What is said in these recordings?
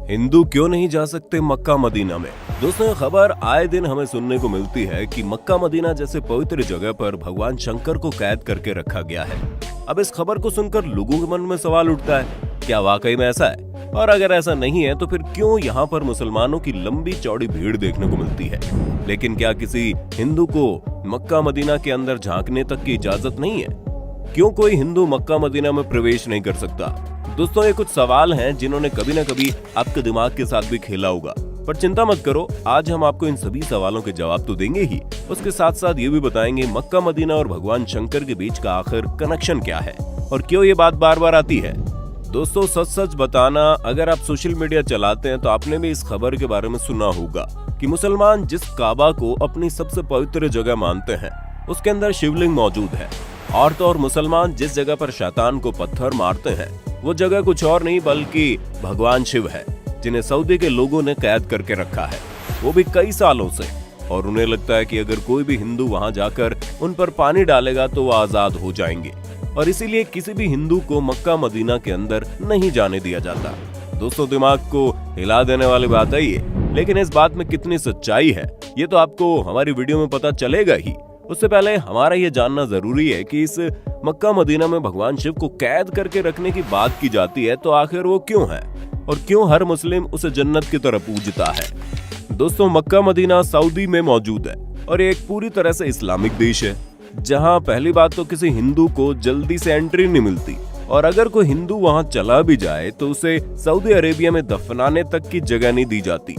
हिंदू क्यों नहीं जा सकते मक्का मदीना में? दोस्तों, खबर आए दिन हमें सुनने को मिलती है कि मक्का मदीना जैसे पवित्र जगह पर भगवान शंकर को कैद करके रखा गया है। अब इस खबर को सुनकर लोगों के मन में सवाल उठता है, क्या वाकई में ऐसा है? और अगर ऐसा नहीं है तो फिर क्यों यहाँ पर मुसलमानों की लंबी चौड़ी भीड़ देखने को मिलती है? लेकिन क्या किसी हिंदू को मक्का मदीना के अंदर झांकने तक की इजाजत नहीं है? क्यों कोई हिंदू मक्का मदीना में प्रवेश नहीं कर सकता? दोस्तों, ये कुछ सवाल हैं जिन्होंने कभी न कभी आपके दिमाग के साथ भी खेला होगा, पर चिंता मत करो, आज हम आपको इन सभी सवालों के जवाब तो देंगे ही, उसके साथ साथ ये भी बताएंगे मक्का मदीना और भगवान शंकर के बीच का आखिर कनेक्शन क्या है और क्यों ये बात बार बार आती है। दोस्तों, सच सच बताना, अगर आप सोशल मीडिया चलाते हैं तो आपने भी इस खबर के बारे में सुना होगा कि मुसलमान जिस काबा को अपनी सबसे पवित्र जगह मानते हैं उसके अंदर शिवलिंग मौजूद है, और तो और मुसलमान जिस जगह पर शैतान को पत्थर मारते हैं वो जगह कुछ और नहीं बल्कि भगवान शिव है, जिन्हें सऊदी के लोगों ने कैद करके रखा है, वो भी कई सालों से। और उन्हें लगता है कि अगर कोई भी हिंदू वहां जाकर उन पर पानी डालेगा तो वो आजाद हो जाएंगे, और इसीलिए किसी भी हिंदू को मक्का मदीना के अंदर नहीं जाने दिया जाता। दोस्तों, दिमाग को हिला देने वाली बात है ये, लेकिन इस बात में कितनी सच्चाई है ये तो आपको हमारी वीडियो में पता चलेगा ही। उससे पहले हमारा ये जानना जरूरी है कि इस मक्का मदीना में भगवान शिव को कैद करके रखने की बात की जाती है तो आखिर वो क्यों है और क्यों हर मुस्लिम उसे जन्नत की तरह पूजता है। दोस्तों, मक्का मदीना सऊदी में मौजूद है और ये एक पूरी तरह से इस्लामिक देश है, जहां पहली बात तो किसी हिंदू को जल्दी से एंट्री नहीं मिलती, और अगर कोई हिंदू वहां चला भी जाए तो उसे सऊदी अरेबिया में दफनाने तक की जगह नहीं दी जाती।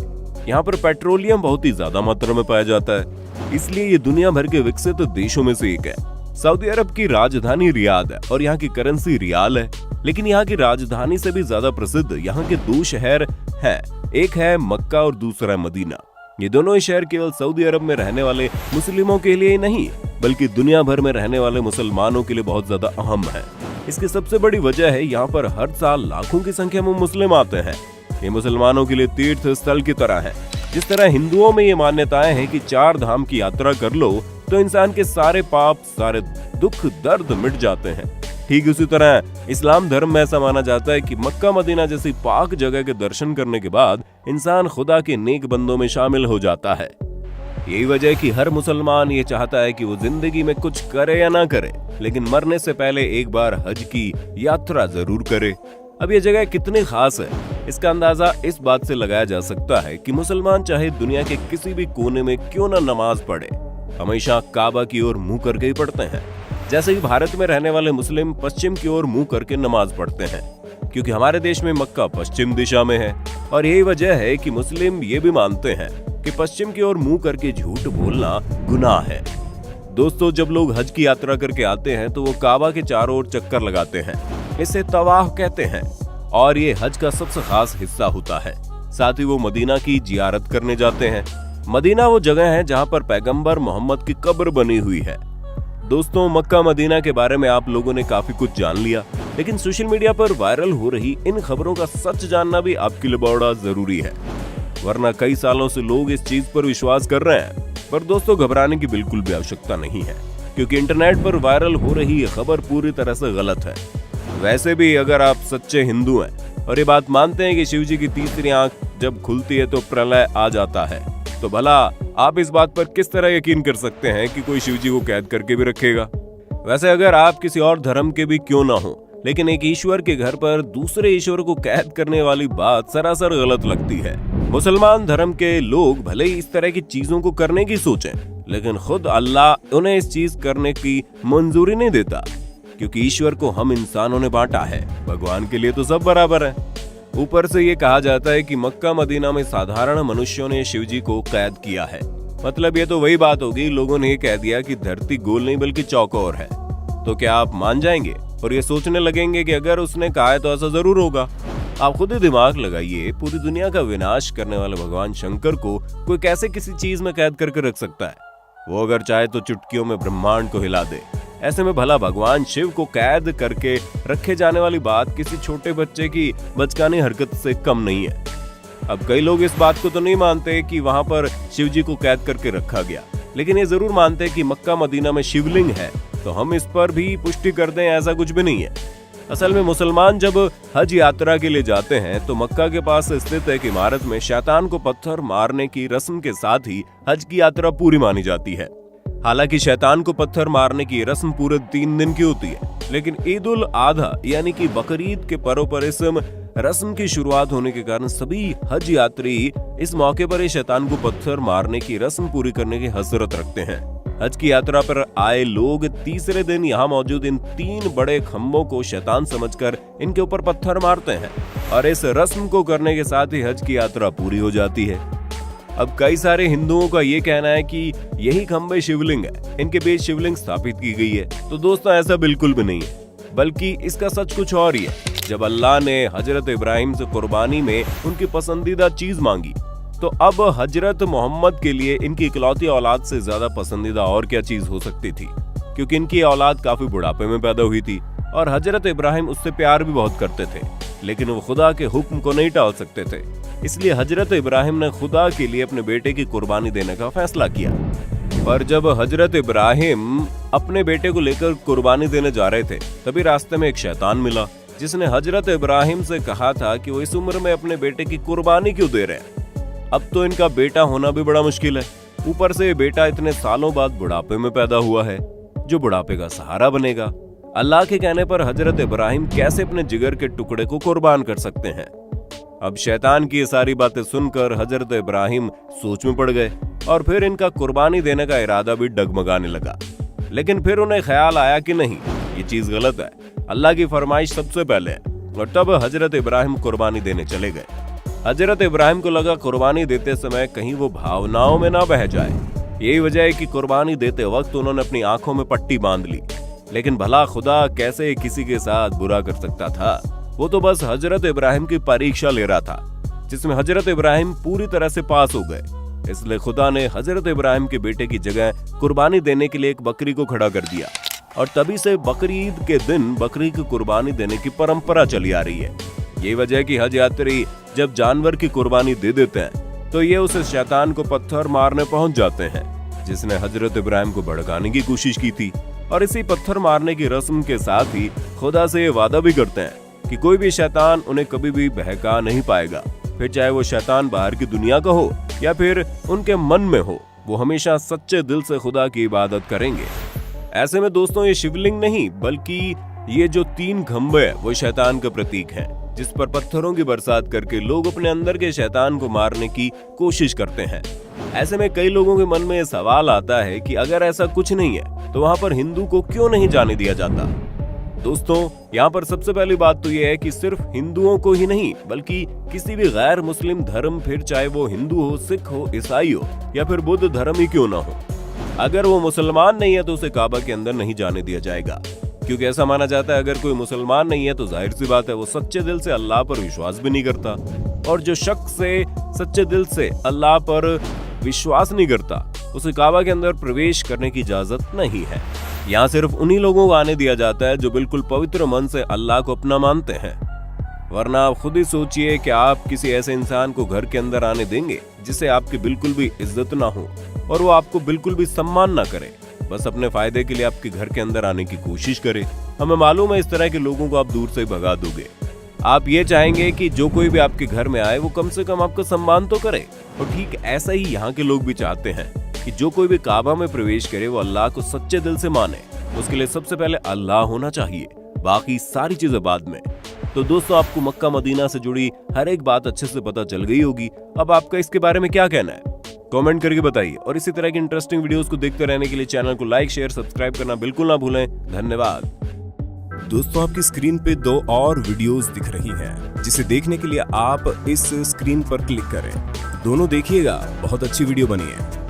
यहाँ पर पेट्रोलियम बहुत ही ज्यादा मात्रा में पाया जाता है, इसलिए ये दुनिया भर के विकसित देशों में से एक है। सऊदी अरब की राजधानी रियाद है और यहाँ की करेंसी रियाल है, लेकिन यहाँ की राजधानी से भी ज्यादा प्रसिद्ध यहाँ के दो शहर हैं, एक है मक्का और दूसरा है मदीना। ये दोनों ही शहर केवल सऊदी अरब में रहने वाले मुस्लिमों के लिए ही नहीं बल्कि दुनिया भर में रहने वाले मुसलमानों के लिए बहुत ज्यादा अहम है। इसकी सबसे बड़ी वजह है यहाँ पर हर साल लाखों की संख्या में मुस्लिम आते हैं। ये मुसलमानों के लिए तीर्थ स्थल की तरह है। जिस तरह हिंदुओं में ये मान्यताएं हैं कि 4 धाम की यात्रा कर लो तो इंसान के सारे पाप, सारे दुख दर्द मिट जाते हैं, ठीक उसी तरह इस्लाम धर्म में ऐसा माना जाता है कि मक्का मदीना जैसी पाक जगह के दर्शन करने के बाद इंसान खुदा के नेक बंदों में शामिल हो जाता है। यही वजह है कि हर मुसलमान ये चाहता है कि वो जिंदगी में कुछ करे या ना करे, लेकिन मरने से पहले एक बार हज की यात्रा जरूर करे। अब ये जगह कितनी खास है इसका अंदाजा इस बात से लगाया जा सकता है कि मुसलमान चाहे दुनिया के किसी भी कोने में क्यों ना नमाज पढ़े, हमेशा काबा की ओर मुंह करके ही पढ़ते हैं। जैसे कि भारत में रहने वाले मुस्लिम पश्चिम की ओर मुंह करके नमाज पढ़ते हैं, क्योंकि हमारे देश में मक्का पश्चिम दिशा में है, और यही वजह है कि मुस्लिम ये भी मानते हैं कि पश्चिम की ओर मुंह करके झूठ बोलना गुनाह है। दोस्तों, जब लोग हज की यात्रा करके आते हैं तो वो काबा के चारों ओर चक्कर लगाते हैं, इसे तवाफ कहते हैं, और ये हज का सबसे खास हिस्सा होता है। साथ ही वो मदीना की जियारत करने जाते हैं। मदीना वो जगह है जहाँ पर पैगंबर मोहम्मद की कब्र बनी हुई है। दोस्तों, मक्का मदीना के बारे में आप लोगों ने काफी कुछ जान लिया, लेकिन सोशल मीडिया पर वायरल हो रही इन खबरों का सच जानना भी आपके लिए बड़ा जरूरी है, वरना कई सालों से लोग इस चीज पर विश्वास कर रहे हैं। पर दोस्तों, घबराने की बिल्कुल भी आवश्यकता नहीं है, क्योंकि इंटरनेट पर वायरल हो रही ये खबर पूरी तरह से गलत है। वैसे भी अगर आप सच्चे हिंदू हैं और ये बात मानते हैं कि शिव जी की तीसरी आंख जब खुलती है तो प्रलय आ जाता है, तो भला आप इस बात पर किस तरह यकीन कर सकते हैं कि कोई शिव जी को कैद करके भी रखेगा? वैसे अगर आप किसी और धर्म के भी क्यों ना हो, लेकिन एक ईश्वर के घर पर दूसरे ईश्वर को कैद करने वाली बात सरासर गलत लगती है। मुसलमान धर्म के लोग भले ही इस तरह की चीजों को करने की सोचें, लेकिन खुद अल्लाह उन्हें इस चीज करने की मंजूरी नहीं देता, क्योंकि ईश्वर को हम इंसानों ने बांटा है, भगवान के लिए तो सब बराबर है। ऊपर से ये कहा जाता है कि मक्का मदीना में साधारण मनुष्यों ने शिव जी को कैद किया है, मतलब ये तो वही बात होगी, लोगों ने ये कह दिया कि धरती गोल नहीं बल्कि चौकोर है। तो क्या आप मान जाएंगे और ये सोचने लगेंगे कि अगर उसने कहा है तो ऐसा जरूर होगा? आप खुद ही दिमाग लगाइए, पूरी दुनिया का विनाश करने वाले भगवान शंकर को कोई कैसे किसी चीज में कैद करके रख सकता है? वो अगर चाहे तो चुटकियों में ब्रह्मांड को हिला दे। ऐसे में भला भगवान शिव को कैद करके रखे जाने वाली बात किसी छोटे बच्चे की बचकानी हरकत से कम नहीं है। अब कई लोग इस बात को तो नहीं मानते कि वहां पर शिव जी को कैद करके रखा गया, लेकिन ये जरूर मानते हैं कि मक्का मदीना में शिवलिंग है, तो हम इस पर भी पुष्टि कर दें ऐसा कुछ भी नहीं है। असल में मुसलमान जब हज यात्रा के लिए जाते हैं तो मक्का के पास स्थित एक इमारत में शैतान को पत्थर मारने की रस्म के साथ ही हज की यात्रा पूरी मानी जाती है। हालांकि शैतान को पत्थर मारने की रस्म पूरे 3 दिन की होती है, लेकिन ईद उल आधा यानी कि बकरीद के पर्व पर इस रस्म की शुरुआत होने के कारण सभी हज यात्री इस मौके पर शैतान को पत्थर मारने की रस्म पूरी करने की हसरत रखते हैं। हज की यात्रा पर आए लोग तीसरे दिन यहाँ मौजूद इन 3 बड़े खम्भों को शैतान समझकर इनके ऊपर पत्थर मारते हैं और इस रस्म को करने के साथ ही हज की यात्रा पूरी हो जाती है। अब कई सारे हिंदुओं का ये कहना है कि यही खंभे शिवलिंग है, इनके बीच शिवलिंग स्थापित की गई है। तो दोस्तों ऐसा बिल्कुल भी नहीं है, बल्कि इसका सच कुछ और ही है। जब अल्लाह ने हजरत इब्राहिम से कुर्बानी में उनकी पसंदीदा चीज मांगी, तो अब हजरत मोहम्मद के लिए इनकी इकलौती औलाद से ज्यादा पसंदीदा और क्या चीज हो सकती थी, क्योंकि इनकी औलाद काफी बुढ़ापे में पैदा हुई थी और हजरत इब्राहिम उससे प्यार भी बहुत करते थे, लेकिन वो खुदा के हुक्म को नहीं टाल सकते थे। इसलिए हजरत इब्राहिम ने खुदा के लिए अपने बेटे की कुर्बानी देने का फैसला किया। और जब हजरत इब्राहिम अपने बेटे को लेकर कुर्बानी देने जा रहे थे, तभी रास्ते में एक शैतान मिला जिसने हजरत इब्राहिम से कहा था कि वो इस उम्र में अपने बेटे की कुर्बानी क्यों दे रहे हैं। अब तो इनका बेटा होना भी बड़ा मुश्किल है, ऊपर से ये बेटा इतने सालों बाद बुढ़ापे में पैदा हुआ है, जो बुढ़ापे का सहारा बनेगा। अल्लाह के कहने पर हजरत इब्राहिम कैसे अपने जिगर के टुकड़े को कुर्बान कर सकते हैं। अब शैतान की ये सारी बातें सुनकर हजरत इब्राहिम सोच में पड़ गए और फिर इनका कुर्बानी देने का इरादा भी डगमगाने लगा। लेकिन फिर उन्हें ख्याल आया कि नहीं, ये चीज गलत है, अल्लाह की फरमाइश सबसे पहले है। और तब हजरत इब्राहिम कुर्बानी देने चले गए। हजरत इब्राहिम को लगा कुर्बानी देते समय कहीं वो भावनाओं में ना बह जाए। यही वजह है कि कुर्बानी देते वक्त उन्होंने अपनी आंखों में पट्टी बांध ली। लेकिन भला खुदा कैसे किसी के साथ बुरा कर सकता था? वो तो बस हजरत इब्राहिम की परीक्षा ले रहा था, जिसमें हजरत इब्राहिम पूरी तरह से पास हो गए। इसलिए खुदा ने हजरत इब्राहिम के बेटे की जगह कुर्बानी देने के लिए एक बकरी को खड़ा कर दिया और तभी से बकरी ईद के दिन बकरी की कुर्बानी देने की परंपरा चली आ रही है। यही वजह है कि हज यात्री जब जानवर की कुर्बानी दे देते हैं तो ये उस शैतान को पत्थर मारने पहुंच जाते हैं, जिसने हजरत इब्राहिम को भड़काने की कोशिश की थी। और इसी पत्थर मारने की रस्म के साथ ही खुदा से ये वादा भी करते हैं कि कोई भी शैतान उन्हें कभी भी बहका नहीं पाएगा। फिर चाहे वो शैतान बाहर की दुनिया का हो या फिर उनके मन में हो, वो हमेशा सच्चे दिल से खुदा की इबादत करेंगे। ऐसे में दोस्तों ये शिवलिंग नहीं, बल्कि ये जो 3 खंभे हैं वो शैतान का प्रतीक हैं, जिस पर पत्थरों की बरसात करके लोग अपने अंदर के शैतान को मारने की कोशिश करते हैं। ऐसे में कई लोगों के मन में ये सवाल आता है कि अगर ऐसा कुछ नहीं है तो वहाँ पर हिंदू को क्यों नहीं जाने दिया जाता? दोस्तों यहाँ पर सबसे पहली बात तो ये है कि सिर्फ हिंदुओं को ही नहीं, बल्कि किसी भी गैर मुस्लिम धर्म, फिर चाहे वो हिंदू हो, सिख हो, ईसाई हो या फिर बुद्ध धर्म ही क्यों ना हो, अगर वो मुसलमान नहीं है तो उसे काबा के अंदर नहीं जाने दिया जाएगा। क्योंकि ऐसा माना जाता है अगर कोई मुसलमान नहीं है तो जाहिर सी बात है वो सच्चे दिल से अल्लाह पर विश्वास भी नहीं करता, और जो शख्स से सच्चे दिल से अल्लाह पर विश्वास नहीं करता उसे काबा के अंदर प्रवेश करने की इजाजत नहीं है। यहाँ सिर्फ उन्हीं लोगों को आने दिया जाता है जो बिल्कुल पवित्र मन से अल्लाह को अपना मानते हैं। वरना आप खुद ही सोचिए कि आप किसी ऐसे इंसान को घर के अंदर आने देंगे जिसे आपकी बिल्कुल भी इज्जत ना हो और वो आपको बिल्कुल भी सम्मान ना करे, बस अपने फायदे के लिए आपके घर के अंदर आने की कोशिश करे। हमें मालूम है इस तरह के लोगों को आप दूर से भगा दोगे। आप ये चाहेंगे कि जो कोई भी आपके घर में आए वो कम से कम आपका सम्मान तो करे। और ठीक ऐसा ही यहाँ के लोग भी चाहते हैं कि जो कोई भी काबा में प्रवेश करे वो अल्लाह को सच्चे दिल से माने। उसके लिए सबसे पहले अल्लाह होना चाहिए, बाकी सारी चीजें बाद में। तो दोस्तों आपको मक्का मदीना से जुड़ी हर एक बात अच्छे से पता चल गई होगी। अब आपका इसके बारे में क्या कहना है कमेंट करके बताइए, और इसी तरह की इंटरेस्टिंग वीडियोस को देखते रहने के लिए चैनल को लाइक, शेयर, सब्सक्राइब करना बिल्कुल ना भूलें। धन्यवाद। दोस्तों आपकी स्क्रीन पे 2 और वीडियोस दिख रही हैं, जिसे देखने के लिए आप इस स्क्रीन पर क्लिक करें। दोनों देखिएगा, बहुत अच्छी वीडियो बनी है।